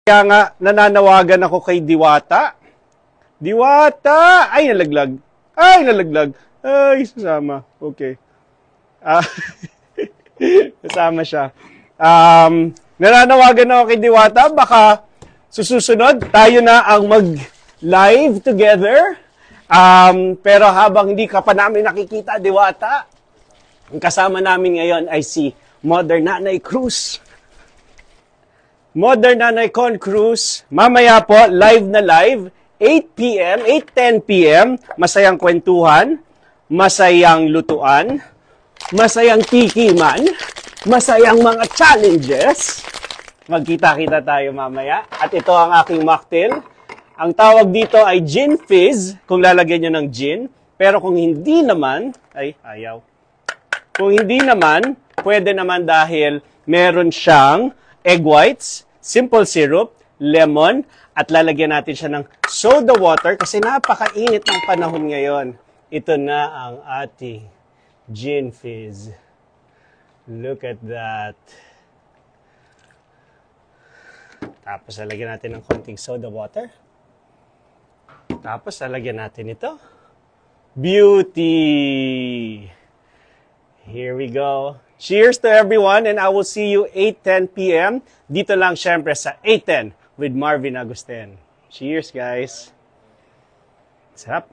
Kaya nga, nananawagan ako kay Diwata. Diwata! Ay, nalaglag. Ay, nalaglag. Ay, sasama. Okay. Kasama siya. Nananawagan ako kay Diwata. Baka susunod, tayo na ang mag-live together. Pero habang hindi ka pa namin nakikita, Diwata, ang kasama namin ngayon ay si Mother Nanay Cruz. Mother Nanay Con Cruz. Mamaya po, live na live, 8 p.m., 8:10 p.m., masayang kwentuhan, masayang lutuan, masayang tikiman, masayang mga challenges. Magkita-kita tayo mamaya. At ito ang aking mocktail. Ang tawag dito ay Gin Fizz, kung lalagyan nyo ng gin. Pero kung hindi naman, ay, ayaw. Kung hindi naman, pwede naman dahil meron siyang egg whites, simple syrup, lemon, at lalagyan natin siya ng soda water kasi napakainit ng panahon ngayon. Ito na ang ating Gin Fizz. Look at that. Tapos lalagyan natin ng konting soda water. Tapos lalagyan natin ito. Beauty! Here we go. Cheers to everyone and I will see you 8:10 p.m. Dito lang syempre sa 8:10 with Marvin Agosten. Cheers guys. Sarap.